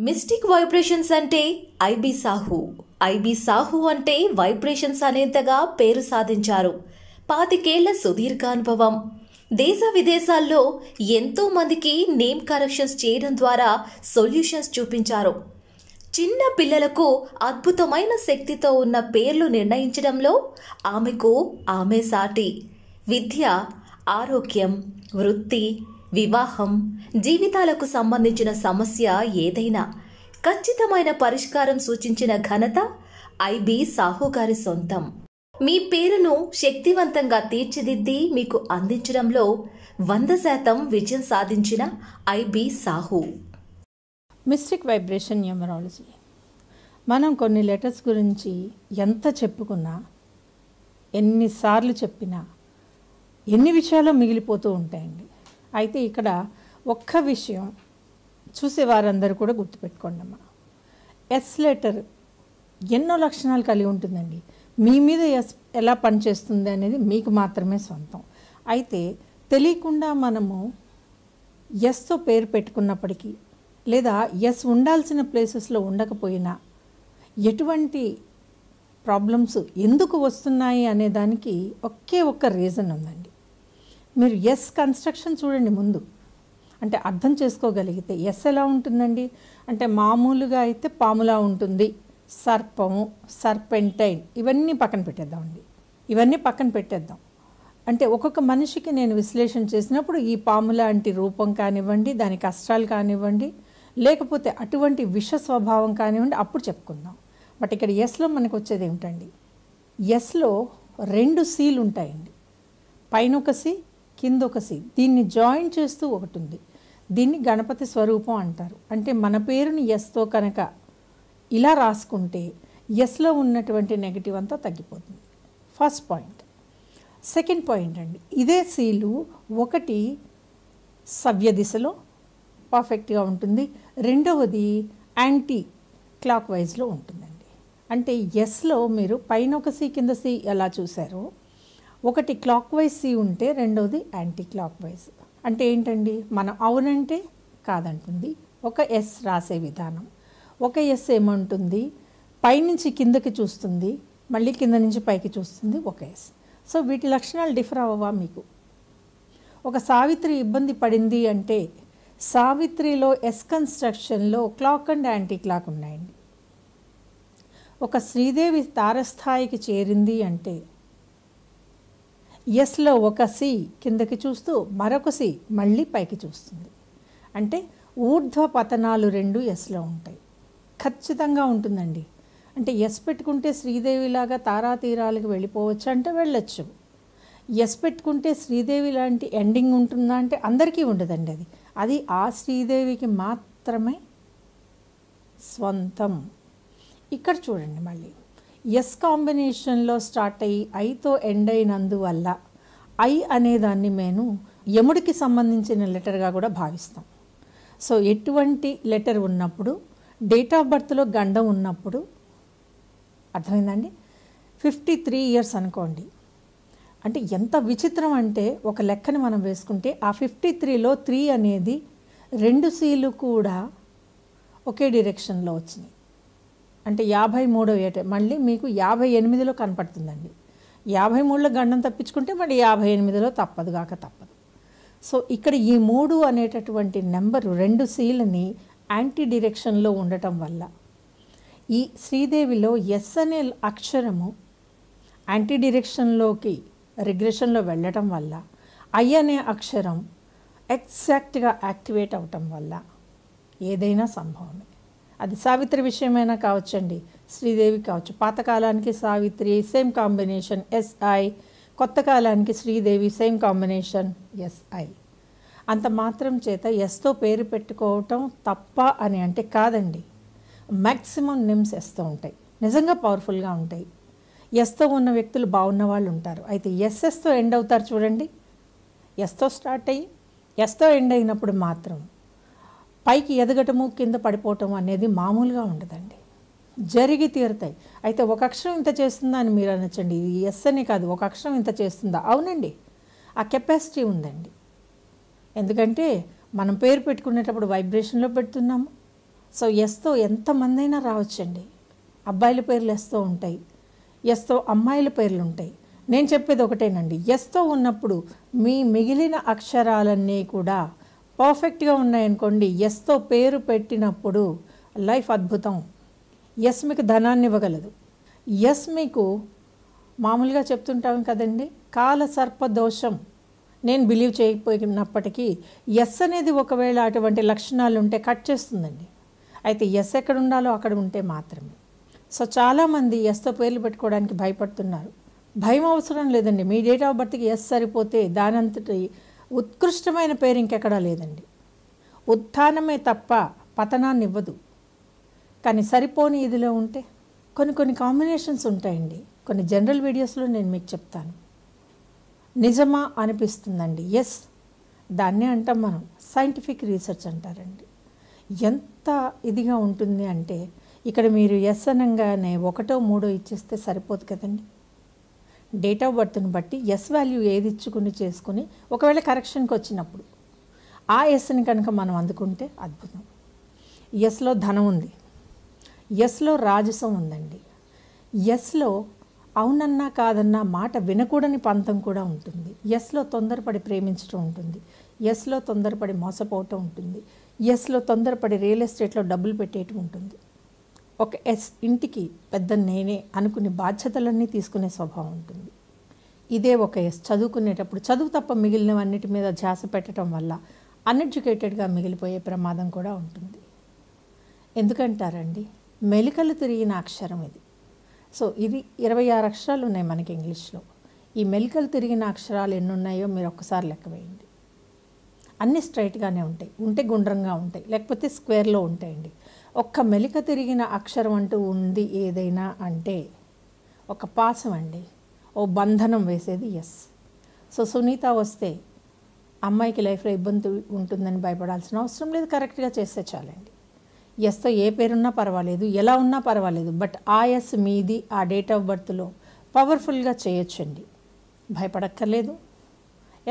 Mystic vibrations అంటే IB Sahu. IB Sahu అంటే vibrations అనేంతగా పేరు సాధించారు. 25 ఏళ్ల సుదీర్ఘ అనుభవం. దేశ విదేశాల్లో ఎంతో మందికి నేమ్ కరెక్షన్స్ చేయడం ద్వారా సొల్యూషన్స్ చూపించారు. చిన్న పిల్లలకు అద్భుతమైన శక్తితో ఉన్న పేర్లు నిర్ణయించడంలో ఆమెకు ఆమె సాటి. విద్య, ఆరోగ్యం, వృత్తి, వివాహం, జీవితాలకు సంబంధించిన సమస్య ఏదైనా ఖచ్చితమైన పరిష్కారం సూచించిన ఘనత ఐబీ సాహు గారి సొంతం. మీ పేరును శక్తివంతంగా తీర్చిదిద్ది మీకు అందించడంలో 100% విజయం సాధించిన IB Sahu. Mystic vibration numerology. మనం కొన్ని లెటర్స్ గురించి ఎంత చెప్పుకున్నా, ఎన్నిసార్లు చెప్పినా ఎన్ని విషయాలు మిగిలిపోతూ ఉంటాయండి. అయితే ఇక్కడ ఒక్క విషయం చూసేవారందరూ కూడా గుర్తుపెట్టుకోండి అమ్మా. ఎస్ లెటర్ ఎన్నో లక్షణాలు కలిగి ఉంటుందండి. మీ మీద ఎస్ ఎలా పనిచేస్తుంది అనేది మీకు మాత్రమే సొంతం. అయితే తెలియకుండా మనము ఎస్తో పేరు పెట్టుకున్నప్పటికీ, లేదా ఎస్ ఉండాల్సిన ప్లేసెస్లో ఉండకపోయినా ఎటువంటి ప్రాబ్లమ్స్ ఎందుకు వస్తున్నాయి అనే దానికి ఒకే ఒక్క రీజన్ ఉందండి. మీరు ఎస్ కన్స్ట్రక్షన్ చూడండి ముందు, అంటే అర్థం చేసుకోగలిగితే ఎస్ ఎలా ఉంటుందండి అంటే మామూలుగా అయితే పాములా ఉంటుంది, సర్పము, సర్పెంటైన్, ఇవన్నీ పక్కన పెట్టేద్దామండి. ఇవన్నీ పక్కన పెట్టేద్దాం. అంటే ఒక్కొక్క మనిషికి నేను విశ్లేషణ చేసినప్పుడు ఈ పాము లాంటి రూపం కానివ్వండి, దాని కష్టాలు కానివ్వండి, లేకపోతే అటువంటి విష స్వభావం కానివ్వండి, అప్పుడు చెప్పుకుందాం. బట్ ఇక్కడ ఎస్లో మనకు వచ్చేది ఏమిటండి, ఎస్లో 2 సీలు ఉంటాయండి. పైన ఒక సి, కింద ఒక సి, దీన్ని జాయిన్ చేస్తూ ఒకటి ఉంది. దీన్ని గణపతి స్వరూపం అంటారు. అంటే మన పేరుని ఎస్తో కనుక ఇలా రాసుకుంటే ఎస్లో ఉన్నటువంటి నెగిటివ్ అంతా తగ్గిపోతుంది. First point. సెకండ్ పాయింట్ అండి, ఇదే సీలు ఒకటి సవ్య దిశలో పర్ఫెక్ట్గా ఉంటుంది, రెండవది యాంటీ క్లాక్ వైజ్లో ఉంటుందండి. అంటే ఎస్లో మీరు పైన ఒక సి, కింద సి ఎలా చూసారో, ఒకటి క్లాక్ వైజ్ సి ఉంటే రెండవది యాంటీ క్లాక్ వైజ్. అంటే ఏంటండి, మనం అవునంటే కాదంటుంది ఒక ఎస్ రాసే విధానం. ఒక ఎస్ ఏమంటుంది, పైనుంచి కిందకి చూస్తుంది, మళ్ళీ కింద నుంచి పైకి చూస్తుంది ఒక ఎస్. సో వీటి లక్షణాలు డిఫర్ అవ్వవా మీకు? ఒక సావిత్రి ఇబ్బంది పడింది అంటే సావిత్రిలో ఎస్ కన్స్ట్రక్షన్లో క్లాక్ అండ్ యాంటీ క్లాక్ ఉన్నాయండి. ఒక శ్రీదేవి తారస్థాయికి చేరింది అంటే ఎస్లో ఒక సి కిందకి చూస్తూ మరొక సి మళ్ళీ పైకి చూస్తుంది. అంటే ఊర్ధ్వ పతనాలు 2 ఎస్లో ఉంటాయి. ఖచ్చితంగా ఉంటుందండి. అంటే ఎస్ పెట్టుకుంటే శ్రీదేవిలాగా తారాతీరాలకు వెళ్ళిపోవచ్చు అంటే వెళ్ళొచ్చు. ఎస్ పెట్టుకుంటే శ్రీదేవి లాంటి ఎండింగ్ ఉంటుందా అంటే అందరికీ ఉండదండి. అది ఆ శ్రీదేవికి మాత్రమే స్వంతం. ఇక్కడ చూడండి, మళ్ళీ ఎస్ కాంబినేషన్లో స్టార్ట్ అయ్యి ఐతో ఎండ్ అయినందువల్ల ఐ అనేదాన్ని మేము యముడికి సంబంధించిన లెటర్గా కూడా భావిస్తాం. సో ఎటువంటి లెటర్ ఉన్నప్పుడు, డేట్ ఆఫ్ బర్త్లో గండం ఉన్నప్పుడు, అర్థమైందండి, 53 ఇయర్స్ అనుకోండి. అంటే ఎంత విచిత్రం అంటే ఒక లెక్కని మనం వేసుకుంటే ఆ 53లో 3 అనేది 2 సీలు కూడా ఒకే డైరెక్షన్లో వచ్చినాయి. అంటే 53వ ఏట మళ్ళీ మీకు 58లో కనపడుతుందండి. 53లో గండం తప్పించుకుంటే మళ్ళీ 58లో తప్పదుగాక తప్పదు. సో ఇక్కడ ఈ 3 అనేటటువంటి నెంబరు 2 సీలని యాంటీ డైరెక్షన్లో ఉండటం వల్ల ఈ శ్రీదేవిలో ఎస్ అనే అక్షరము యాంటీ డైరెక్షన్లోకి రిగ్రెషన్లో వెళ్ళటం వల్ల ఐ అనే అక్షరం ఎగ్జాక్ట్గా యాక్టివేట్ అవటం వల్ల ఏదైనా సంభవమే. అది సావిత్రి విషయమైనా కావచ్చండి, శ్రీదేవి కావచ్చు. పాతకాలానికి సావిత్రి సేమ్ కాంబినేషన్ ఎస్ఐ, కొత్త కాలానికి శ్రీదేవి సేమ్ కాంబినేషన్ ఎస్ఐ. అంత మాత్రం చేత ఎస్తో పేరు పెట్టుకోవటం తప్ప అని అంటే కాదండి. మ్యాక్సిమం నేమ్స్ ఎస్తో ఉంటాయి, నిజంగా పవర్ఫుల్గా ఉంటాయి. ఎస్తో ఉన్న వ్యక్తులు బాగున్న వాళ్ళు ఉంటారు. అయితే ఎస్ఎస్తో ఎండ్ అవుతారు చూడండి. ఎస్తో స్టార్ట్ అయ్యి ఎస్తో ఎండ్ అయినప్పుడు మాత్రం పైకి ఎదగటము కింద పడిపోవటం అనేది మామూలుగా ఉండదండి, జరిగి తీరుతాయి. అయితే ఒక అక్షరం ఇంత చేస్తుందా అని మీరు అనొచ్చండి. ఇది ఎస్ అనే కాదు, ఒక అక్షరం ఇంత చేస్తుందా? అవునండి, ఆ కెపాసిటీ ఉందండి. ఎందుకంటే మనం పేరు పెట్టుకునేటప్పుడు వైబ్రేషన్లో పెడుతున్నాము, సో ఎస్తో ఎంతమందైనా రావచ్చండి. అబ్బాయిల పేర్లు ఎస్తో ఉంటాయి, ఎస్తో అమ్మాయిల పేర్లు ఉంటాయి. నేను చెప్పేది ఒకటేనండి, ఎస్తో ఉన్నప్పుడు మీ మిగిలిన అక్షరాలన్నీ కూడా పర్ఫెక్ట్గా ఉన్నాయనుకోండి, ఎస్తో పేరు పెట్టినప్పుడు లైఫ్ అద్భుతం. ఎస్ మీకు ధనాన్ని ఇవ్వగలదు. ఎస్ మీకు మామూలుగా చెప్తుంటాం కదండి, కాల సర్ప దోషం. నేను బిలీవ్ చేయకపోయినప్పటికీ ఎస్ అనేది ఒకవేళ అటువంటి లక్షణాలు ఉంటే కట్ చేస్తుందండి. అయితే ఎస్ ఎక్కడ ఉండాలో అక్కడ ఉంటే మాత్రమే. సో చాలామంది ఎస్తో పేర్లు పెట్టుకోవడానికి భయపడుతున్నారు. భయం అవసరం లేదండి. మీ డేట్ ఆఫ్ బర్త్కి ఎస్ సరిపోతే దానంతటి ఉత్కృష్టమైన పేరు ఇంకెక్కడా లేదండి. ఉత్థానమే తప్ప పతనాన్ని ఇవ్వదు. కానీ సరిపోని ఇదిలో ఉంటే కొన్ని కాంబినేషన్స్ ఉంటాయండి. కొన్ని జనరల్ వీడియోస్లో నేను మీకు చెప్తాను. నిజమా అనిపిస్తుందండి. ఎస్, దాన్నే అంటాం మనం సైంటిఫిక్ రీసెర్చ్ అంటారండి. ఎంత ఇదిగా ఉంటుంది అంటే ఇక్కడ మీరు ఎస్ అనగానే 1, 3 ఇచ్చేస్తే సరిపోదు కదండి. డేట్ ఆఫ్ బర్త్ని బట్టి ఎస్ వాల్యూ ఏది ఇచ్చుకుని చేసుకుని ఒకవేళ కరెక్షన్కి వచ్చినప్పుడు ఆ ఎస్ని కనుక మనం అందుకుంటే అద్భుతం. ఎస్లో ధనం ఉంది, ఎస్లో రాజసం ఉందండి, ఎస్లో అవునన్నా కాదన్నా మాట వినకూడని పంతం కూడా ఉంటుంది, ఎస్లో తొందరపడి ప్రేమించడం ఉంటుంది, ఎస్లో తొందరపడి మోసపోవటం ఉంటుంది, ఎస్లో తొందరపడి రియల్ ఎస్టేట్లో డబ్బులు పెట్టేయటం ఉంటుంది. ఒక ఎస్ ఇంటికి పెద్ద నేనే అనుకునే బాధ్యతలన్నీ తీసుకునే స్వభావం ఉంటుంది. ఇదే ఒక ఎస్ చదువుకునేటప్పుడు చదువు తప్ప మిగిలినవన్నిటి మీద ధ్యాస పెట్టడం వల్ల అన్ఎడ్యుకేటెడ్గా మిగిలిపోయే ప్రమాదం కూడా ఉంటుంది. ఎందుకంటారండి, మెలికలు తిరిగిన అక్షరం ఇది. సో ఇది 26 అక్షరాలు ఉన్నాయి మనకి ఇంగ్లీష్లో. ఈ మెలికలు తిరిగిన అక్షరాలు ఎన్ని ఉన్నాయో మీరు ఒక్కసారి లెక్క వేయండి. అన్నీ స్ట్రైట్గానే ఉంటాయి, ఉంటే గుండ్రంగా ఉంటాయి, లేకపోతే స్క్వేర్లో ఉంటాయండి. ఒక్క మెలిక తిరిగిన అక్షరం అంటూ ఉంది ఏదైనా అంటే ఒక పాసం అండి, ఓ బంధనం వేసేది ఎస్. సో సునీత వస్తే అమ్మాయికి లైఫ్లో ఇబ్బంది ఉంటుందని భయపడాల్సిన అవసరం లేదు, కరెక్ట్గా చేస్తే చాలండి. ఎస్తో ఏ పేరున్నా పర్వాలేదు, ఎలా ఉన్నా పర్వాలేదు, బట్ ఆ ఎస్ మీది ఆ డేట్ ఆఫ్ బర్త్లో పవర్ఫుల్గా చేయొచ్చండి, భయపడక్కర్లేదు.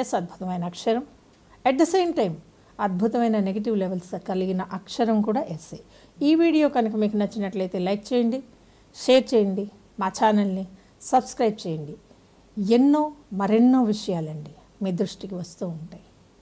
ఎస్ అద్భుతమైన అక్షరం. అట్ ద సేమ్ టైం అద్భుతమైన నెగిటివ్ లెవెల్స్ కలిగిన అక్షరం కూడా ఎస్ఏ. ఈ వీడియో కనుక మీకు నచ్చినట్లయితే లైక్ చేయండి, షేర్ చేయండి, మా ఛానల్ని సబ్స్క్రైబ్ చేయండి. మరెన్నో విషయాలండి మీ దృష్టికి వస్తూ ఉంటాయి.